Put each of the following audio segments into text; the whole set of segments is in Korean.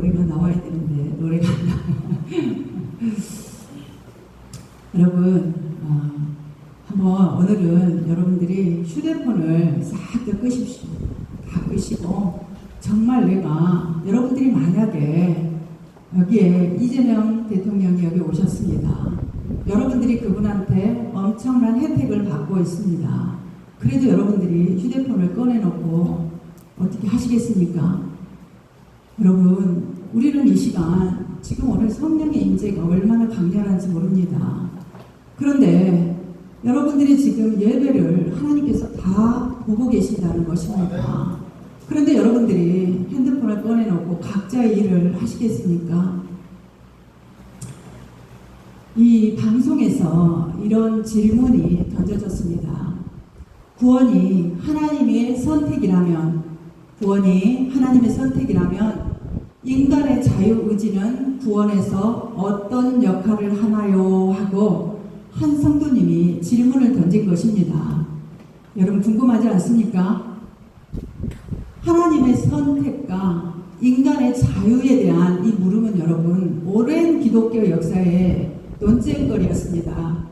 노래가 나와야 되는데 노래가 안 나와요. 여러분, 한번 오늘은 여러분들이 휴대폰을 싹 다 끄십시오. 다 끄시고 정말 내가 여러분들이 만약에 여기에 이재명 대통령이 여기 오셨습니다. 여러분들이 그분한테 엄청난 혜택을 받고 있습니다. 그래도 여러분들이 휴대폰을 꺼내놓고 어떻게 하시겠습니까? 여러분, 우리는 이 시간 지금 오늘 성령의 임재가 얼마나 강렬한지 모릅니다. 그런데 여러분들이 지금 예배를 하나님께서 다 보고 계신다는 것입니다. 그런데 여러분들이 핸드폰을 꺼내놓고 각자의 일을 하시겠습니까? 이 방송에서 이런 질문이 던져졌습니다. 구원이 하나님의 선택이라면 인간의 자유의지는 구원에서 어떤 역할을 하나요? 하고 한 성도님이 질문을 던진 것입니다. 여러분 궁금하지 않습니까? 하나님의 선택과 인간의 자유에 대한 이 물음은 여러분 오랜 기독교 역사의 논쟁거리였습니다.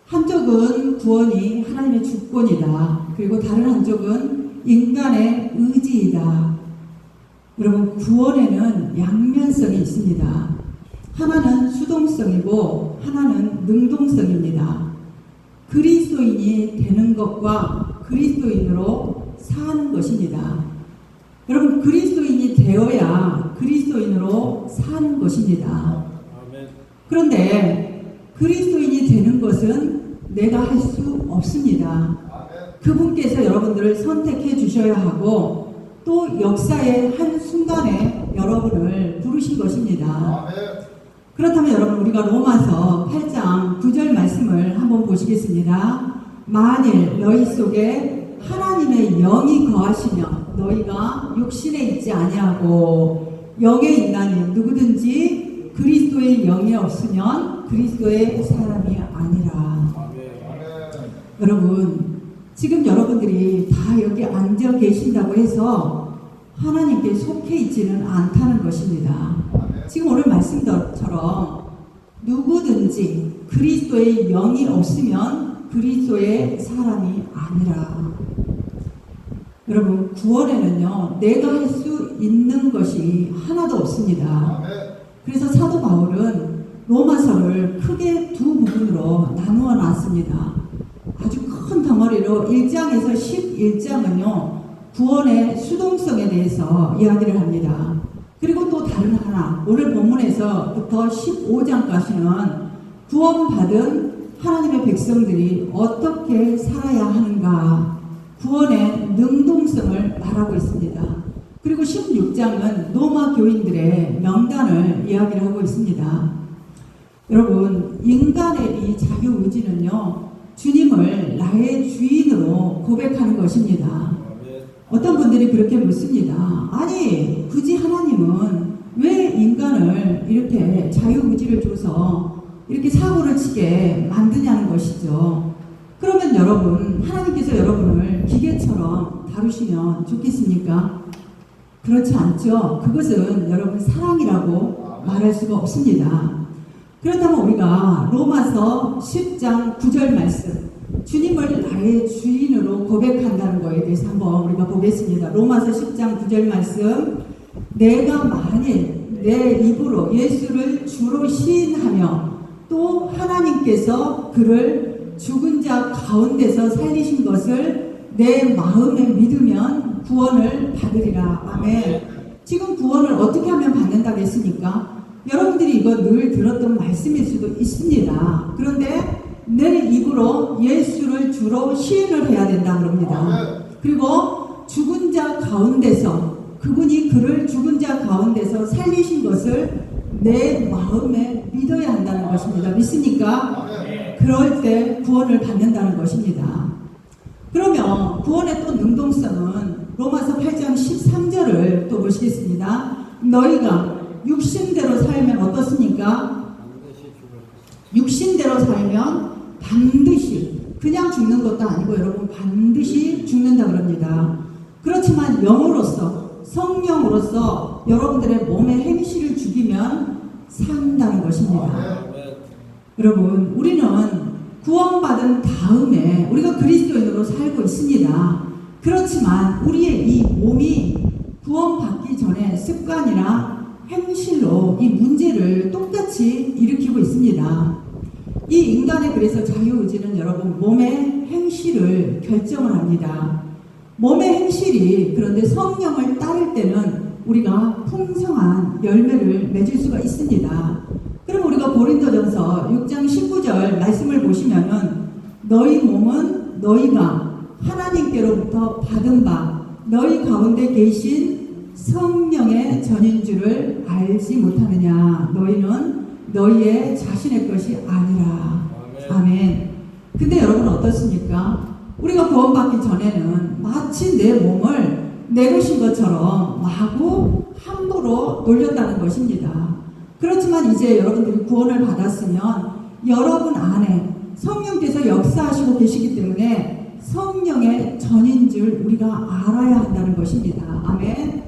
한쪽은 구원이 하나님의 주권이다. 그리고 다른 한쪽은 인간의 의지이다. 여러분 구원에는 양면성이 있습니다. 하나는 수동성이고 하나는 능동성입니다. 그리스도인이 되는 것과 그리스도인으로 사는 것입니다. 여러분 그리스도인이 되어야 그리스도인으로 사는 것입니다. 그런데 그리스도인이 되는 것은 내가 할 수 없습니다. 그분께서 여러분들을 선택해 주셔야 하고 또 역사의 한 순간에 여러분을 부르신 것입니다. 그렇다면 여러분 우리가 로마서 8장 9절 말씀을 한번 보시겠습니다. 만일 너희 속에 하나님의 영이 거하시면 너희가 육신에 있지 아니하고 영에 있나니 누구든지 그리스도의 영이 없으면 그리스도의 사람이 아니라. 여러분 지금 여러분들이 다 여기 앉아 계신다고 해서 하나님께 속해 있지는 않다는 것입니다. 지금 오늘 말씀처럼 누구든지 그리스도의 영이 없으면 그리스도의 사람이 아니라. 여러분 구원에는요 내가 할 수 있는 것이 하나도 없습니다. 그래서 사도 바울은 로마서를 크게 두 부분으로 나누어 놨습니다. 아주 큰 덩어리로 1장에서 11장은요 구원의 수동성에 대해서 이야기를 합니다. 그리고 또 다른 하나 오늘 본문에서부터 15장까지는 구원받은 하나님의 백성들이 어떻게 살아야 하는가 구원의 능동성을 말하고 있습니다. 그리고 16장은 로마 교인들의 명단을 이야기를 하고 있습니다. 여러분 인간의 이 자유의지는요 주님을 나의 주인으로 고백하는 것입니다. 어떤 분들이 그렇게 묻습니다. 아니 굳이 하나님은 왜 인간을 이렇게 자유의지를 줘서 이렇게 사고를 치게 만드냐는 것이죠. 그러면 여러분 하나님께서 여러분을 기계처럼 다루시면 좋겠습니까? 그렇지 않죠. 그것은 여러분 사랑이라고 말할 수가 없습니다. 그렇다면 우리가 로마서 10장 9절 말씀 주님을 나의 주인으로 고백한다는 것에 대해서 한번 우리가 보겠습니다. 로마서 10장 9절 말씀 내가 만일 내 입으로 예수를 주로 시인하며 또 하나님께서 그를 죽은 자 가운데서 살리신 것을 내 마음에 믿으면 구원을 받으리라. 아멘. 지금 구원을 어떻게 하면 받는다고 했습니까? 여러분들이 이거 늘 들었던 말씀일 수도 있습니다. 그런데 내 입으로 예수를 주로 시인을 해야 된다 그럽니다. 그리고 죽은 자 가운데서 그분이 그를 죽은 자 가운데서 살리신 것을 내 마음에 믿어야 한다는 것입니다. 믿습니까? 그럴 때 구원을 받는다는 것입니다. 그러면 구원의 또 능동성은 로마서 8장 13절을 또 보시겠습니다. 너희가 육신대로 살면 어떻습니까? 육신대로 살면 반드시 그냥 죽는 것도 아니고 여러분 반드시 죽는다 그럽니다. 그렇지만 영으로서 성령으로서 여러분들의 몸의 행실을 죽이면 산다는 것입니다. 여러분, 우리는 구원받은 다음에 우리가 그리스도인으로 살고 있습니다. 그렇지만 우리의 이 몸이 구원받기 전에 습관이나 행실로 이 문제를 똑같이 일으키고 있습니다. 이 인간의 그래서 자유의지는 여러분 몸의 행실을 결정을 합니다. 몸의 행실이 그런데 성령을 따를 때는 우리가 풍성한 열매를 맺을 수가 있습니다. 그럼 우리가 고린도전서 6장 19절 말씀을 보시면은 너희 몸은 너희가 하나님께로부터 받은 바 너희 가운데 계신 성령의 전인 줄을 알지 못하느냐. 너희는 너희의 자신의 것이 아니라. 아멘. 근데 여러분 어떻습니까? 우리가 구원받기 전에는 마치 내 몸을 내 것인 것처럼 마구 함부로 놀렸다는 것입니다. 그렇지만 이제 여러분들이 구원을 받았으면 여러분 안에 성령께서 역사하시고 계시기 때문에 성령의 전인 줄 우리가 알아야 한다는 것입니다. 아멘.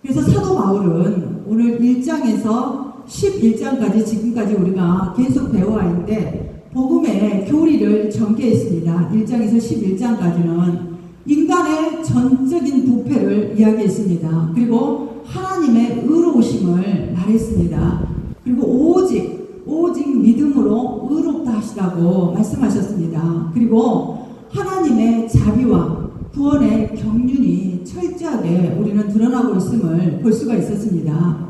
그래서 사도 바울은 오늘 1장에서 11장까지 지금까지 우리가 계속 배워왔는데 복음의 교리를 전개했습니다. 1장에서 11장까지는 인간의 전적인 부패를 이야기했습니다. 그리고 하나님의 의로우심을 말했습니다. 그리고 오직 믿음으로 의롭다 하시라고 말씀하셨습니다. 그리고 하나님의 자비와 구원의 경륜이 철저하게 우리는 드러나고 있음을 볼 수가 있었습니다.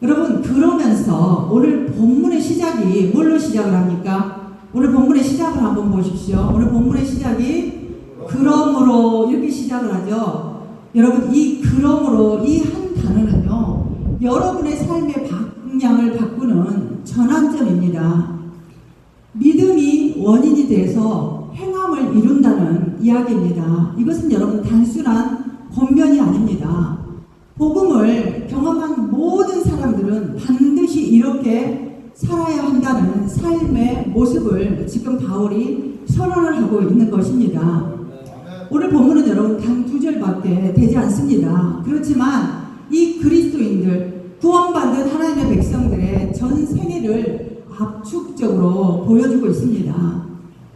여러분, 그러면서 오늘 본문의 시작이 뭘로 시작을 합니까? 오늘 본문의 시작을 한번 보십시오. 오늘 본문의 시작이 그러므로 이렇게 시작을 하죠. 여러분, 이 그러므로 이 한 단어는요, 여러분의 삶의 방향을 바꾸는 전환점입니다. 믿음이 원인이 돼서 행함을 이룬다는 이야기입니다. 이것은 여러분 단순한 권면이 아닙니다. 복음을 경험한 모든 사람들은 반드시 이렇게 살아야 한다는 삶의 모습을 지금 바울이 선언을 하고 있는 것입니다. 오늘 본문은 여러분 단 2절밖에 되지 않습니다. 그렇지만 이 그리스도인들, 구원받은 하나님의 백성들의 전 생애를 압축적으로 보여주고 있습니다.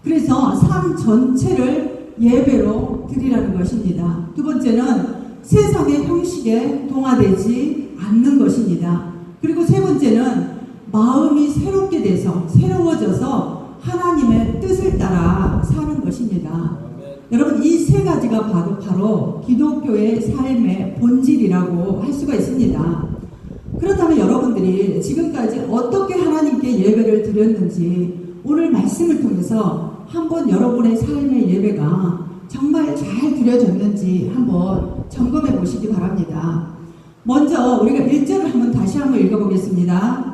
그래서 삶 전체를 예배로 드리라는 것입니다. 두 번째는 세상의 형식에 동화되지 않는 것입니다. 그리고 세 번째는 마음이 새롭게 돼서 새로워져서 하나님의 뜻을 따라 사는 것입니다. 여러분, 이 세 가지가 바로 기독교의 삶의 본질이라고 할 수가 있습니다. 그렇다면 여러분들이 지금까지 어떻게 하나님께 예배를 드렸는지 오늘 말씀을 통해서 한번 여러분의 삶의 예배가 정말 잘 드려졌는지 한번 점검해 보시기 바랍니다. 먼저 우리가 1절을 한번 다시 한번 읽어보겠습니다.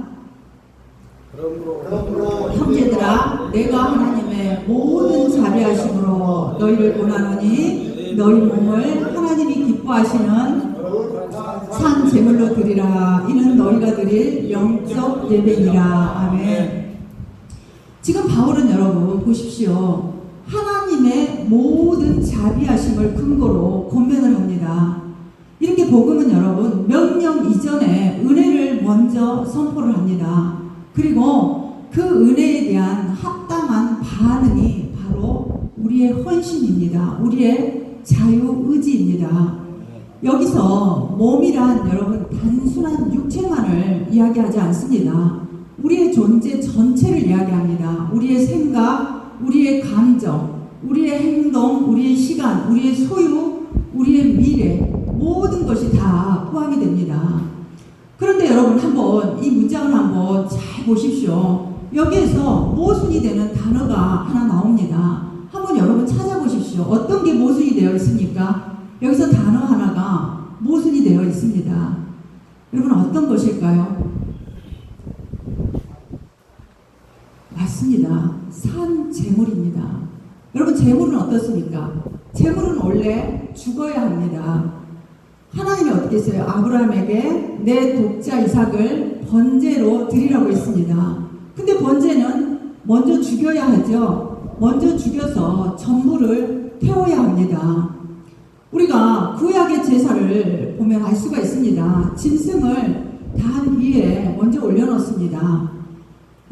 그러므로 형제들아, 내가 하나님의 모든 자비하심으로 너희를 원하노니 너희 몸을 하나님이 기뻐하시는 산 제물로 드리라. 이는 너희가 드릴 영적 예배니라. 아멘. 지금 바울은 여러분 보십시오. 하나님의 모든 자비하심을 근거로 권면을 합니다. 이렇게 복음은 여러분 명령 이전에 은혜를 먼저 선포를 합니다. 그리고 그 은혜에 대한 합당한 반응이 바로 우리의 헌신입니다. 우리의 자유의지입니다. 여기서 몸이란 여러분 단순한 육체만을 이야기하지 않습니다. 우리의 존재 전체를 이야기합니다. 우리의 생각, 우리의 감정, 우리의 행동, 우리의 시간, 우리의 소유, 우리의 미래, 모든 것이 다 포함이 됩니다. 그런데 여러분 한번 이 문장을 한번 잘 보십시오. 여기에서 모순이 되는 단어가 하나 나옵니다. 한번 여러분 찾아보십시오. 어떤 게 모순이 되어 있습니까? 여기서 단어 하나가 모순이 되어 있습니다. 여러분 어떤 것일까요? 맞습니다. 산 제물입니다. 여러분 제물은 어떻습니까? 제물은 원래 죽어야 합니다. 하나님이 어떻게 했어요? 아브라함에게 내 독자 이삭을 번제로 드리라고 했습니다. 근데 번제는 먼저 죽여야 하죠. 먼저 죽여서 전부를 태워야 합니다. 우리가 구약의 제사를 보면 알 수가 있습니다. 짐승을 단 위에 먼저 올려놓습니다.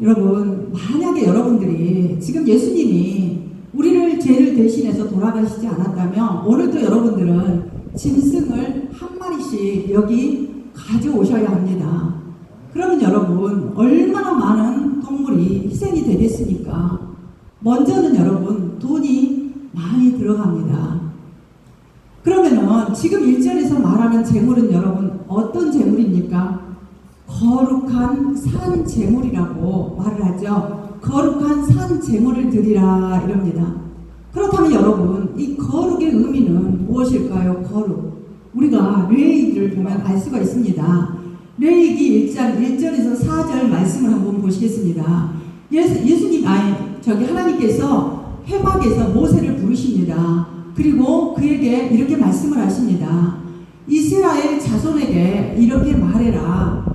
여러분, 만약에 여러분들이 지금 예수님이 우리를 죄를 대신해서 돌아가시지 않았다면 오늘도 여러분들은 짐승을 한 마리씩 여기 가져오셔야 합니다. 그러면 여러분, 얼마나 많은 동물이 희생이 되겠습니까? 먼저는 여러분, 돈이 많이 들어갑니다. 그러면은 지금 1절에서 말하는 재물은 여러분 어떤 재물입니까? 거룩한 산 재물이라고 말을 하죠. 거룩한 산 재물을 드리라 이럽니다. 그렇다면 여러분, 이 거룩의 의미는 무엇일까요? 거룩. 우리가 레위기를 보면 알 수가 있습니다. 레위기 1장 1절에서 4절 말씀을 한번 보시겠습니다. 하나님께서 회막에서 모세를 부르십니다. 그리고 그에게 이렇게 말씀을 하십니다. 이스라엘 자손에게 이렇게 말해라.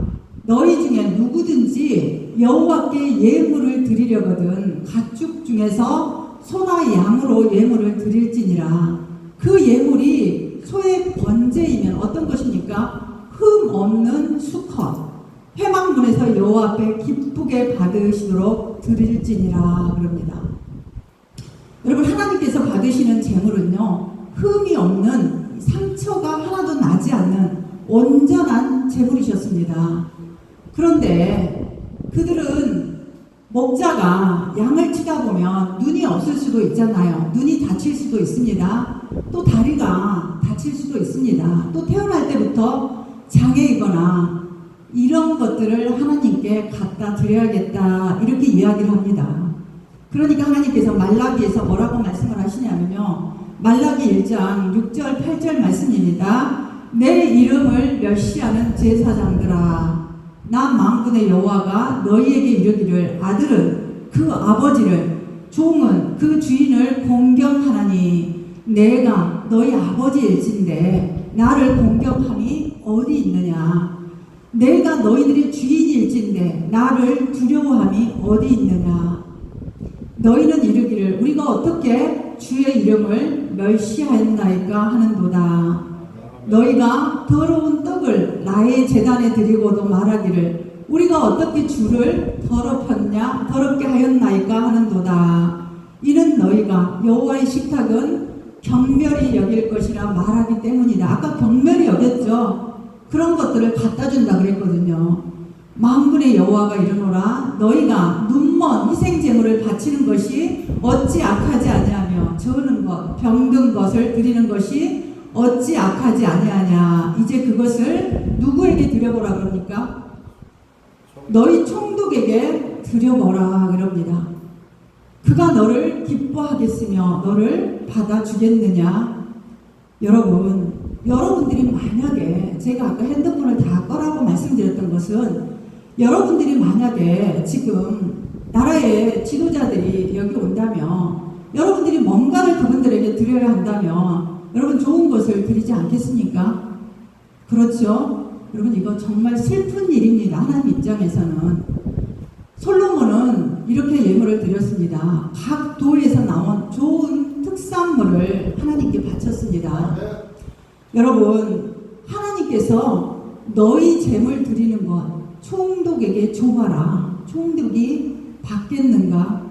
너희 중에 누구든지 여호와께 예물을 드리려거든 가축 중에서 소나 양으로 예물을 드릴지니라. 그 예물이 소의 번제이면 어떤 것입니까? 흠 없는 수컷 회막문에서 여호와 앞에 기쁘게 받으시도록 드릴지니라 그럽니다. 여러분, 하나님께서 받으시는 제물은요, 흠이 없는, 상처가 하나도 나지 않는 온전한 제물이셨습니다. 그런데 그들은 목자가 양을 치다 보면 눈이 없을 수도 있잖아요. 눈이 다칠 수도 있습니다. 또 다리가 다칠 수도 있습니다. 또 태어날 때부터 장애이거나 이런 것들을 하나님께 갖다 드려야겠다 이렇게 이야기를 합니다. 그러니까 하나님께서 말라기에서 뭐라고 말씀을 하시냐면요, 말라기 1장 6절 8절 말씀입니다. 내 이름을 멸시하는 제사장들아, 나 만군의 여호와가 너희에게 이르기를 아들은 그 아버지를, 종은 그 주인을 공경하나니 내가 너희 아버지일진데 나를 공경함이 어디 있느냐. 내가 너희들의 주인일진데 나를 두려워함이 어디 있느냐. 너희는 이르기를 우리가 어떻게 주의 이름을 멸시하였나이까 하는도다. 너희가 더러운 떡을 나의 제단에 드리고도 말하기를 우리가 어떻게 주를 더럽게 하였나이까 하는도다. 이는 너희가 여호와의 식탁은 경멸히 여길 것이라 말하기 때문이다. 아까 경멸히 여겼죠. 그런 것들을 갖다 준다 그랬거든요. 만군의 여호와가 이르노라. 너희가 눈먼 희생제물을 바치는 것이 어찌 악하지 아니하며 저는 것 병든 것을 드리는 것이 어찌 악하지 아니하냐. 이제 그것을 누구에게 드려보라 그럽니까? 너희 총독에게 드려보라 그럽니다. 그가 너를 기뻐하겠으며 너를 받아주겠느냐. 여러분들이 만약에 제가 아까 핸드폰을 다 꺼라고 말씀드렸던 것은 여러분들이 만약에 지금 나라의 지도자들이 여기 온다면 여러분들이 뭔가를 그분들에게 드려야 한다면 여러분 좋은 것을 드리지 않겠습니까? 그렇죠? 여러분, 이거 정말 슬픈 일입니다. 하나님 입장에서는. 솔로몬은 이렇게 예물을 드렸습니다. 각 도에서 나온 좋은 특산물을 하나님께 바쳤습니다. 여러분, 하나님께서 너희 제물 드리는 것 총독에게 줘봐라. 총독이 받겠는가?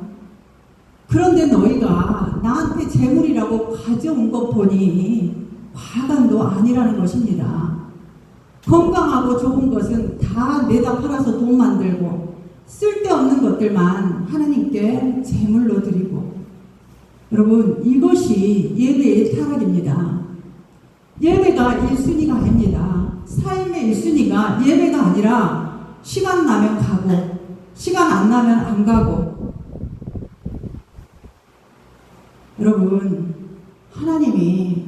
그런데 너희가 나한테 제물이라고 가져온 것 보니 과간도 아니라는 것입니다. 건강하고 좋은 것은 다 내다 팔아서 돈 만들고 쓸데없는 것들만 하나님께 제물로 드리고, 여러분, 이것이 예배의 타락입니다. 예배가 1순위가 아닙니다. 삶의 1순위가 예배가 아니라 시간 나면 가고 시간 안 나면 안 가고. 여러분, 하나님이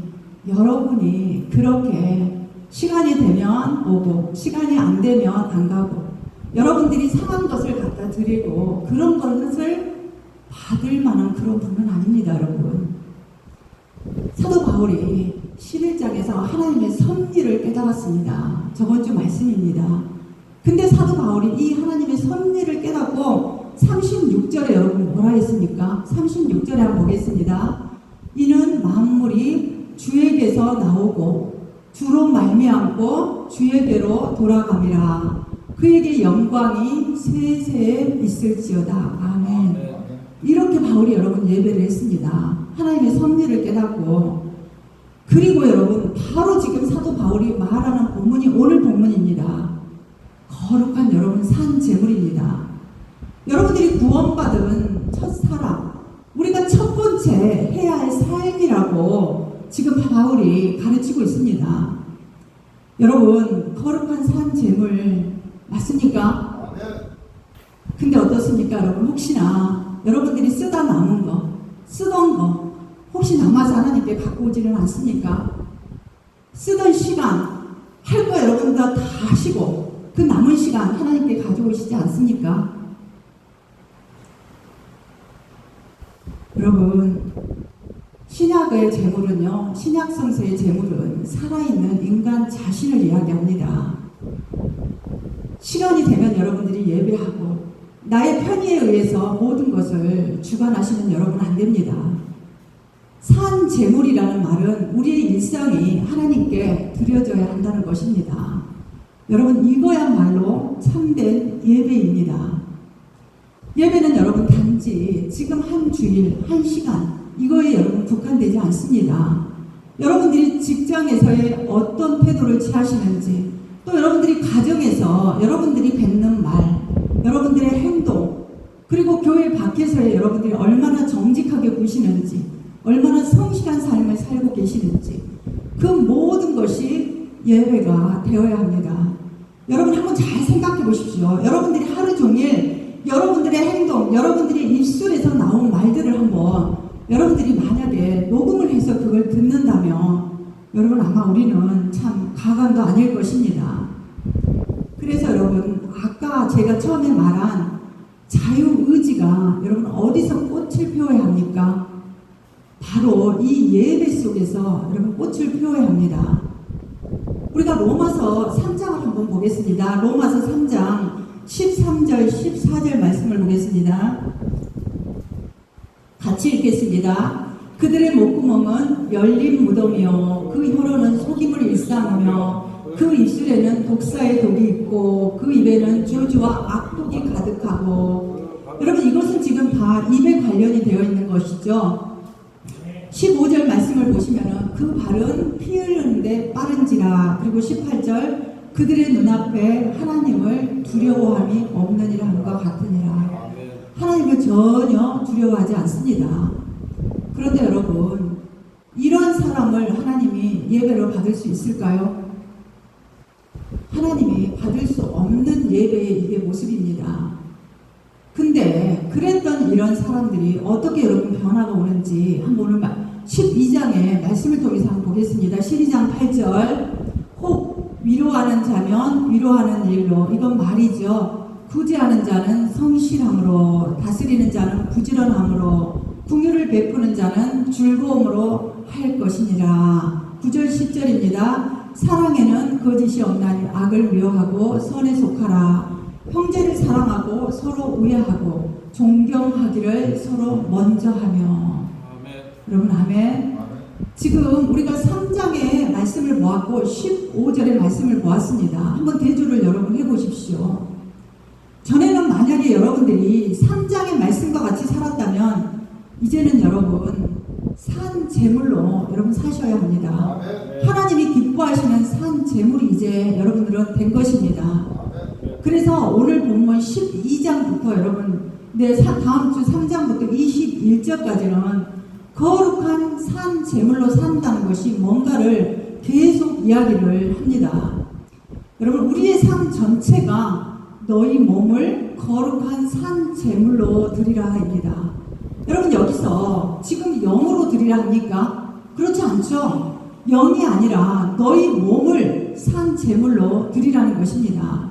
여러분이 그렇게 시간이 되면 오고 시간이 안 되면 안 가고 여러분들이 상한 것을 갖다 드리고 그런 것을 받을 만한 그런 분은 아닙니다. 여러분, 사도 바울이 11장에서 하나님의 섭리를 깨달았습니다. 저번 주 말씀입니다. 근데 사도 바울이 이 하나님의 섭리를 깨닫고 36절에 여러분 뭐라 했습니까? 36절에 한번 보겠습니다. 이는 만물이 주에게서 나오고 주로 말미암고 주에게로 돌아감이라. 그에게 영광이 세세에 있을지어다. 아멘. 이렇게 바울이 여러분 예배를 했습니다. 하나님의 섭리를 깨닫고. 그리고 여러분 바로 지금 사도 바울이 말하는 본문이 오늘 본문입니다. 거룩한 여러분 산 제물입니다. 여러분들이 구원받은 첫사랑, 우리가 첫 번째 해야 할 삶이라고 지금 바울이 가르치고 있습니다. 여러분 거룩한 산 제물 맞습니까? 근데 어떻습니까? 여러분 혹시나 여러분들이 쓰다 남은 거, 쓰던 거 혹시 남아서 하나님께 갖고 오지는 않습니까? 쓰던 시간 할 거 여러분 다 하시고 그 남은 시간 하나님께 가져오시지 않습니까? 여러분 신약의 제물은요, 신약 성서의 제물은 살아있는 인간 자신을 이야기합니다. 시간이 되면 여러분들이 예배하고 나의 편의에 의해서 모든 것을 주관하시는 여러분 안 됩니다. 산 제물이라는 말은 우리의 일상이 하나님께 드려져야 한다는 것입니다. 여러분 이거야말로 참된 예배입니다. 예배는 여러분 단지 지금 한 주일, 한 시간 이거에 여러분 국한되지 않습니다. 여러분들이 직장에서의 어떤 태도를 취하시는지, 또 여러분들이 가정에서 여러분들이 뱉는 말, 여러분들의 행동, 그리고 교회 밖에서의 여러분들이 얼마나 정직하게 구시는지, 얼마나 성실한 삶을 살고 계시는지, 그 모든 것이 예배가 되어야 합니다. 여러분 한번 잘 생각해 보십시오. 여러분들이 하루 종일 여러분들의 행동, 여러분들의 입술에서 나온 말들을 한번 여러분들이 만약에 녹음을 해서 그걸 듣는다면 여러분 아마 우리는 참 가관도 아닐 것입니다. 그래서 여러분 아까 제가 처음에 말한 자유의지가 여러분 어디서 꽃을 피워야 합니까? 바로 이 예배 속에서 여러분 꽃을 피워야 합니다. 우리가 로마서 3장을 한번 보겠습니다. 로마서 3장 13절 14절 말씀을 보겠습니다. 같이 읽겠습니다. 그들의 목구멍은 열린 무덤이요 그 혀로는 속임을 일삼으며 그 입술에는 독사의 독이 있고 그 입에는 저주와 악독이 가득하고. 여러분 이것은 지금 다 입에 관련이 되어 있는 것이죠. 15절 말씀을 보시면은 그 발은 피 흘리는데 빠른지라. 그리고 18절 그들의 눈앞에 하나님을 두려워함이 없느니라 함과 같으니라. 하나님을 전혀 두려워하지 않습니다. 그런데 여러분 이런 사람을 하나님이 예배로 받을 수 있을까요? 하나님이 받을 수 없는 예배의 이게 모습입니다. 근데 그랬던 이런 사람들이 어떻게 여러분 변화가 오는지 한번 오늘 12장의 말씀을 통해서 한번 보겠습니다. 12장 8절 혹 위로하는 자면 위로하는 일로. 이건 말이죠. 구제하는 자는 성실함으로, 다스리는 자는 부지런함으로, 긍휼을 베푸는 자는 즐거움으로 할 것이니라. 9절 10절입니다. 사랑에는 거짓이 없나니 악을 미워하고 선에 속하라. 형제를 사랑하고 서로 우애하고 존경하기를 서로 먼저 하며. 아멘. 여러분 아멘. 지금 우리가 3장의 말씀을 보았고 15절의 말씀을 보았습니다. 한번 대조를 여러분 해보십시오. 전에는 만약에 여러분들이 3장의 말씀과 같이 살았다면 이제는 여러분 산 제물로 여러분 사셔야 합니다. 하나님이 기뻐하시는 산 제물이 이제 여러분들은 된 것입니다. 그래서 오늘 본문 12장부터 여러분 다음 주 3장부터 21절까지는 거룩한 산 제물로 산다는 것이 뭔가를 계속 이야기를 합니다. 여러분 우리의 삶 전체가 너희 몸을 거룩한 산 제물로 드리라 합니다. 여러분 여기서 지금 영으로 드리라 합니까? 그렇지 않죠? 영이 아니라 너희 몸을 산 제물로 드리라는 것입니다.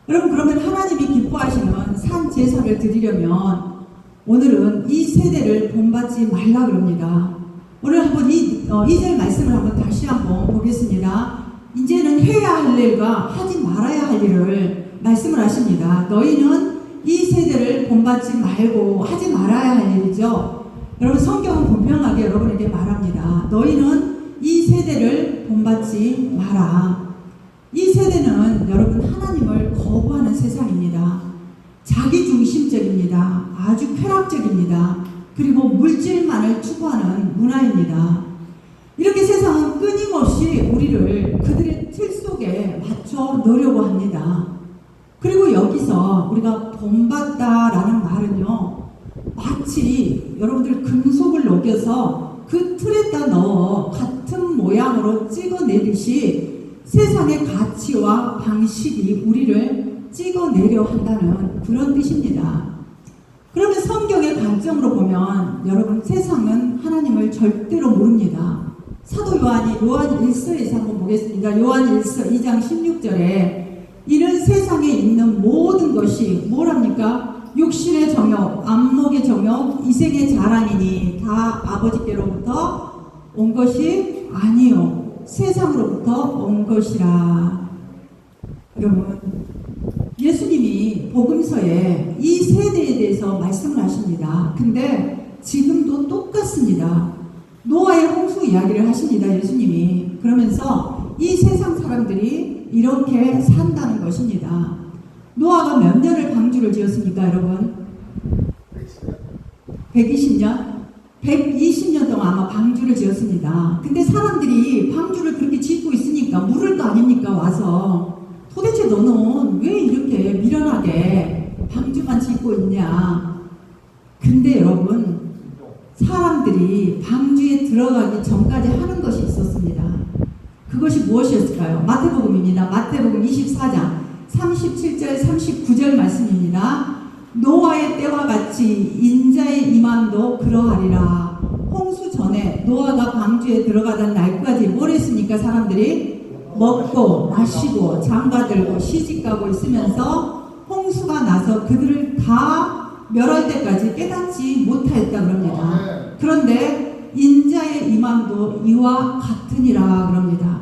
여러분 그러면 하나님이 기뻐하시는 산 제사를 드리려면 오늘은 이 세대를 본받지 말라 그럽니다. 오늘 한번 2절 말씀을 한번 다시 한번 보겠습니다. 이제는 해야 할 일과 하지 말아야 할 일을 말씀을 하십니다. 너희는 이 세대를 본받지 말고 하지 말아야 할 일이죠. 여러분 성경은 분명하게 여러분에게 말합니다. 너희는 이 세대를 본받지 마라. 이 세대는 여러분 하나님을 거부하는 세상입니다. 자기중심적입니다. 아주 쾌락적입니다. 그리고 물질만을 추구하는 문화입니다. 이렇게 세상은 끊임없이 우리를 그들의 틀 속에 맞춰 넣으려고 합니다. 그리고 여기서 우리가 본받다라는 말은요, 마치 여러분들 금속을 녹여서 그 틀에다 넣어 같은 모양으로 찍어내듯이 세상의 가치와 방식이 우리를 찍어내려 한다는 그런 뜻입니다. 그러면 성경의 관점으로 보면 여러분 세상은 하나님을 절대로 모릅니다. 사도 요한 1서에서 한번 보겠습니다. 요한 1서 2장 16절에 이런 세상에 있는 모든 것이 뭐랍니까? 육신의 정욕, 안목의 정욕, 이생의 자랑이니 다 아버지께로부터 온 것이 아니요 세상으로부터 온 것이라. 여러분 예수님이 복음서에 이 세대에 대해서 말씀을 하십니다. 근데 지금도 똑같습니다. 노아의 홍수 이야기를 하십니다. 예수님이. 그러면서 이 세상 사람들이 이렇게 산다는 것입니다. 노아가 몇 년을 방주를 지었습니까, 여러분? 120년? 120년 동안 아마 방주를 지었습니다. 근데 사람들이 방주를 그렇게 짓고 있으니까 물을 거 아닙니까, 와서. 도대체 너는 왜 이렇게 미련하게 방주만 짓고 있냐? 근데 여러분, 사람들이 방주에 들어가기 전까지 하는 것이 있었습니다. 그것이 무엇이었을까요? 마태복음입니다. 마태복음 24장 37절 39절 말씀입니다. 노아의 때와 같이 인자의 임함도 그러하리라. 홍수 전에 노아가 방주에 들어가던 날까지 뭘 했습니까? 사람들이 먹고 마시고 장가들고 시집가고 있으면서 홍수가 나서 그들을 다 멸할 때까지 깨닫지 못하였다 그럽니다. 그런데 인자의 임함도 이와 같으니라 그럽니다.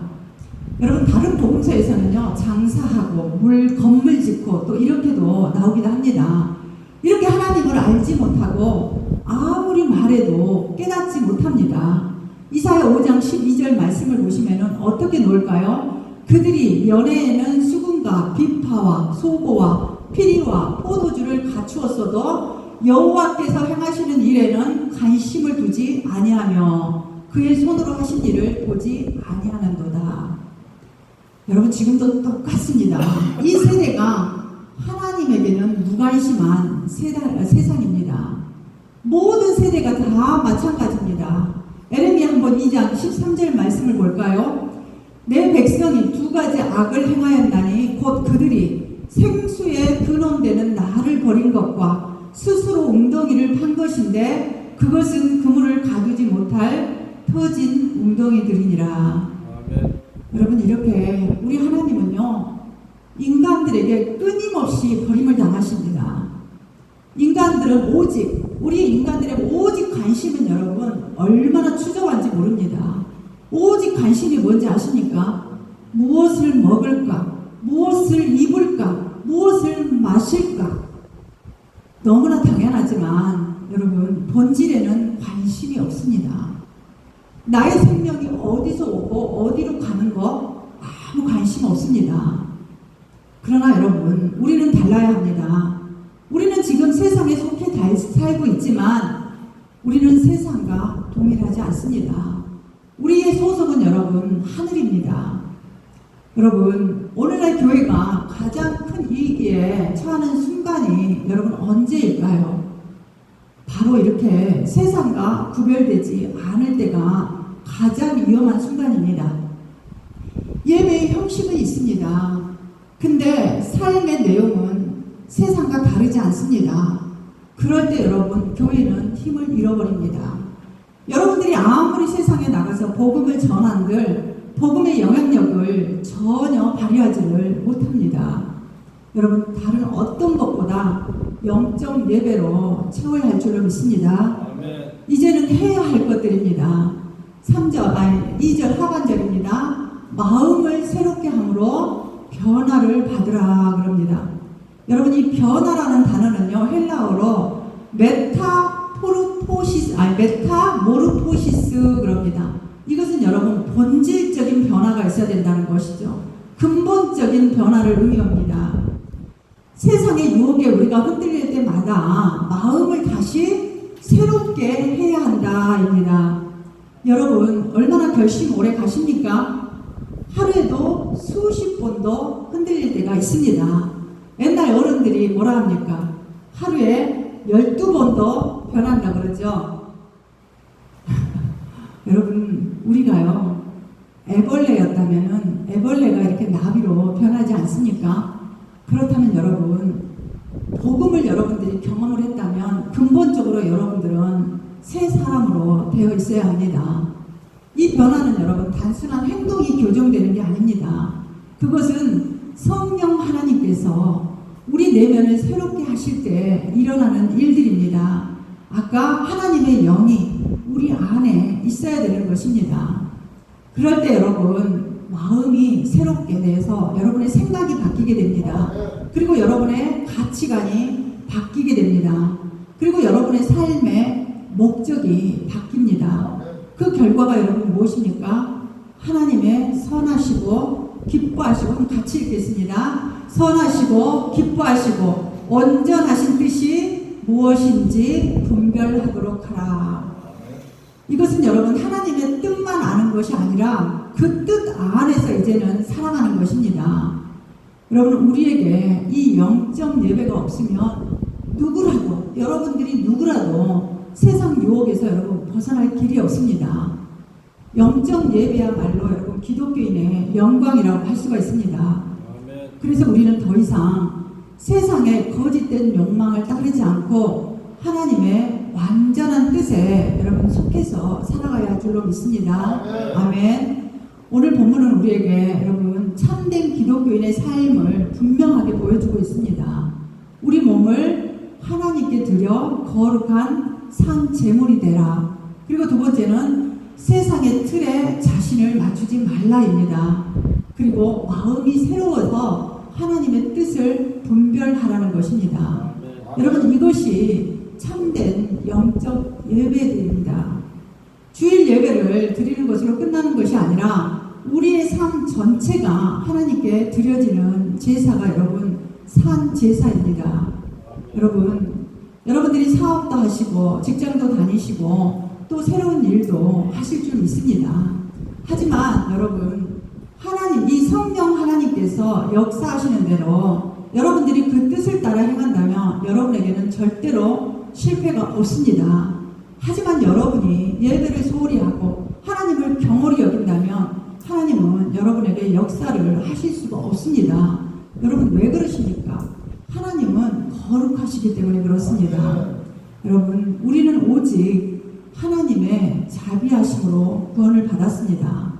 여러분 다른 복음서에서는요 장사하고 건물 짓고 또 이렇게도 나오기도 합니다. 이렇게 하나님을 알지 못하고 아무리 말해도 깨닫지 못합니다. 이사야 5장 12절 말씀을 보시면은 어떻게 놓을까요? 그들이 연애에는 수금과 비파와 소고와 피리와 포도주를 갖추었어도 여호와께서 행하시는 일에는 관심을 두지 아니하며 그의 손으로 하신 일을 보지 아니하는도다. 여러분 지금도 똑같습니다. 이 세대가 하나님에게는 무관심한 세상입니다. 모든 세대가 다 마찬가지입니다. 에레미야 한번 2장 13절 말씀을 볼까요? 내 백성이 두 가지 악을 행하였나니 곧 그들이 생수에 근원되는 나를 버린 것과 스스로 웅덩이를 판 것인데 그것은 그물을 가두지 못할 터진 웅덩이들이니라. 아멘. 여러분 이렇게 우리 하나님은요 인간들에게 끊임없이 버림을 당하십니다. 인간들은 우리 인간들의 오직 관심은 여러분 얼마나 추저한지 모릅니다. 오직 관심이 뭔지 아십니까? 무엇을 먹을까? 무엇을 입을까? 무엇을 마실까? 너무나 당연하지만 여러분 본질에는 관심이 없습니다. 나의 생명이 어디서 오고 어디로 가는 거 아무 관심 없습니다. 그러나 여러분 우리는 달라야 합니다. 우리는 지금 세상에 속해 살고 있지만 우리는 세상과 동일하지 않습니다. 우리의 소속은 여러분 하늘입니다. 여러분 오늘날 교회가 가장 큰 위기에 처하는 순간이 여러분 언제일까요? 바로 이렇게 세상과 구별되지 않을 때가 가장 위험한 순간입니다. 예배의 형식은 있습니다. 근데 삶의 내용은 세상과 다르지 않습니다. 그럴 때 여러분 교회는 힘을 잃어버립니다. 여러분들이 아무리 세상에 나가서 복음을 전한들 복음의 영향력을 전혀 발휘하지를 못합니다. 여러분 다른 어떤 것보다 영적 예배로 채워야 할 줄로 믿습니다. 아멘. 이제는 해야 할 것들입니다. 2절 하반절입니다. 마음을 새롭게 함으로 변화를 받으라 그럽니다. 여러분 이 변화라는 단어는요 헬라어로 메타모르포시스 그럽니다. 이것은 여러분 본질적인 변화가 있어야 된다는 것이죠. 근본적인 변화를 의미합니다. 세상의 유혹에 우리가 흔들릴 때마다 마음을 다시 새롭게 해야 한다입니다. 여러분 얼마나 결심 오래 가십니까? 하루에도 수십 번도 흔들릴 때가 있습니다. 옛날 어른들이 뭐라 합니까? 하루에 12번도 변한다 그러죠. 여러분 우리가요 애벌레였다면 애벌레가 이렇게 나비로 변하지 않습니까? 그렇다면 여러분 복음을 여러분들이 경험을 했다면 근본적으로 여러분들은 새 사람으로 되어 있어야 합니다. 이 변화는 여러분 단순한 행동이 교정되는 게 아닙니다. 그것은 성령 하나님께서 우리 내면을 새롭게 하실 때 일어나는 일들입니다. 아까 하나님의 영이 우리 안에 있어야 되는 것입니다. 그럴 때 여러분 마음이 새롭게 돼서 여러분의 생각이 바뀌게 됩니다. 그리고 여러분의 가치관이 바뀌게 됩니다. 그리고 여러분의 삶의 목적이 바뀝니다. 그 결과가 여러분 무엇입니까? 하나님의 선하시고 기뻐하시고 한번 같이 읽겠습니다. 선하시고 기뻐하시고 온전하신 뜻이 무엇인지 분별하도록 하라. 이것은 여러분 하나님의 뜻만 아는 것이 아니라 그 뜻 안에서 이제는 살아가는 것입니다. 여러분 우리에게 이 영적 예배가 없으면 누구라도 여러분들이 누구라도 세상 유혹에서 여러분 벗어날 길이 없습니다. 영적 예배야말로 여러분 기독교인의 영광이라고 할 수가 있습니다. 그래서 우리는 더 이상 세상의 거짓된 욕망을 따르지 않고 하나님의 완전한 뜻에 여러분 속해서 살아가야 할 줄로 믿습니다. 아멘. 오늘 본문은 우리에게 여러분 참된 기독교인의 삶을 분명하게 보여주고 있습니다. 우리 몸을 하나님께 드려 거룩한 산 제물이 되라. 그리고 두 번째는 세상의 틀에 자신을 맞추지 말라입니다. 그리고 마음이 새로워서 하나님의 뜻을 분별하라는 것입니다. 여러분 이것이 참된 영적 예배들입니다. 주일 예배를 드리는 것으로 끝나는 것이 아니라 우리의 삶 전체가 하나님께 드려지는 제사가 여러분 산 제사입니다. 여러분들이 사업도 하시고 직장도 다니시고 또 새로운 일도 하실 줄 믿습니다. 하지만 여러분 하나님 이 성령 하나님께서 역사하시는 대로 여러분들이 그 뜻을 따라 행한다면 여러분에게는 절대로 실패가 없습니다. 하지만 여러분이 예배를 소홀히 하고 하나님을 경홀히 여긴다면 하나님은 여러분에게 역사를 하실 수가 없습니다. 여러분 왜 그러십니까? 하나님은 거룩하시기 때문에 그렇습니다. 여러분 우리는 오직 하나님의 자비하심으로 구원을 받았습니다.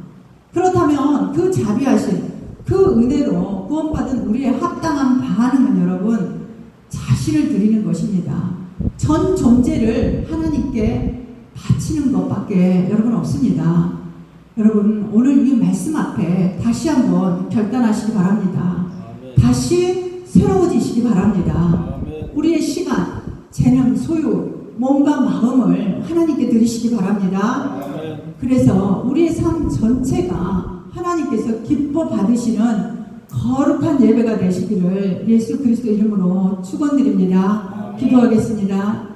그렇다면 그 자비하심, 그 은혜로 구원받은 우리의 합당한 반응은 여러분 자신을 드리는 것입니다. 전 존재를 하나님께 바치는 것밖에 여러분 없습니다. 여러분 오늘 이 말씀 앞에 다시 한번 결단하시기 바랍니다. 다시 새로워지시기 바랍니다. 우리의 시간, 재능, 소유, 몸과 마음을 하나님께 드리시기 바랍니다. 그래서 우리의 삶 전체가 하나님께서 기뻐 받으시는 거룩한 예배가 되시기를 예수 그리스도 이름으로 축원드립니다. 기도하겠습니다.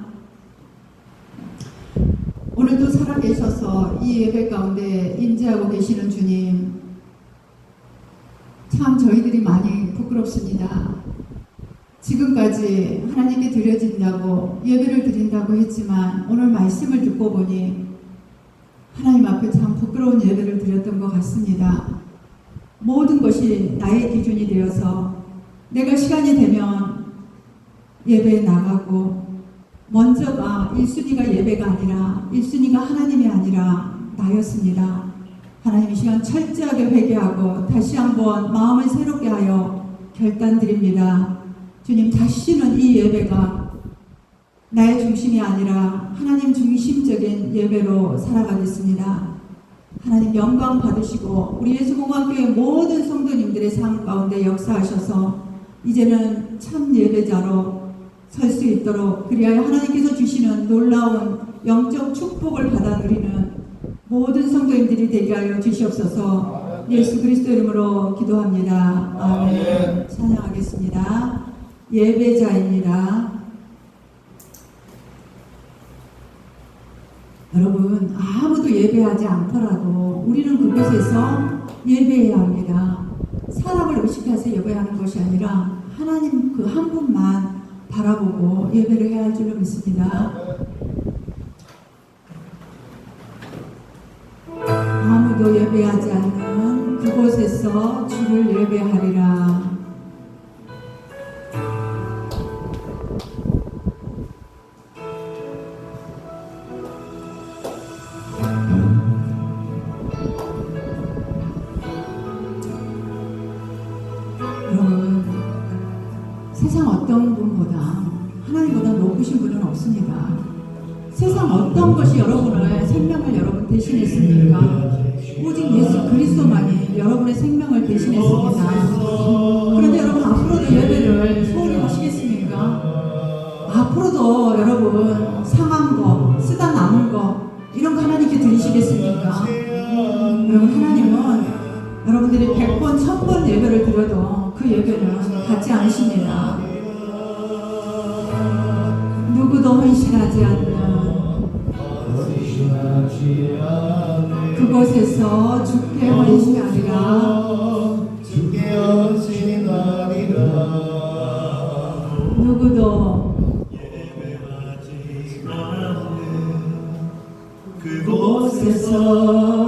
오늘도 살아계셔서 이 예배 가운데 임재하고 계시는 주님, 참 저희들이 많이 부끄럽습니다. 지금까지 하나님께 드려진다고 예배를 드린다고 했지만 오늘 말씀을 듣고 보니 하나님 앞에 참 부끄러운 예배를 드렸던 것 같습니다. 모든 것이 나의 기준이 되어서 내가 시간이 되면 예배에 나가고 먼저가 1순위가 예배가 아니라 1순위가 하나님이 아니라 나였습니다. 하나님 이 시간 철저하게 회개하고 다시 한번 마음을 새롭게 하여 결단드립니다. 주님 다시는 이 예배가 나의 중심이 아니라 하나님 중심적인 예배로 살아가겠습니다. 하나님 영광 받으시고 우리 예수공학교의 모든 성도님들의 삶 가운데 역사하셔서 이제는 참 예배자로 설 수 있도록 그리하여 하나님께서 주시는 놀라운 영적 축복을 받아 누리는 모든 성도님들이 되게 하여 주시옵소서. 예수 그리스도 이름으로 기도합니다. 아멘. 찬양하겠습니다. 예배자입니다. 여러분, 아무도 예배하지 않더라도 우리는 그곳에서 예배해야 합니다. 사람을 의식해서 예배하는 것이 아니라 하나님 그 한 분만 바라보고 예배를 해야 할 줄로 믿습니다. 아무도 예배하지 않는 그곳에서 주를 예배하리라. 여러분, 세상 어떤 분보다 하나님보다 높으신 분은 없습니다. 세상 어떤 것이 여러분의 생명을 여러분 대신했습니까? 오직 예수 그리스도만이 여러분의 생명을 대신했습니다. 그런데 여러분, 앞으로도 예배를 소홀히 하시겠습니까? 앞으로도 여러분 상한 거, 쓰다 남은 거 이런 거 하나님께 드리시겠습니까? 여러분, 하나님은 여러분들이 100번, 1000번 예배를 드려도 그 예배는 갖지 않으십니다. 누구도 헌신하지 않는 그곳에서 주께 헌신하리라. 누구도 그곳에서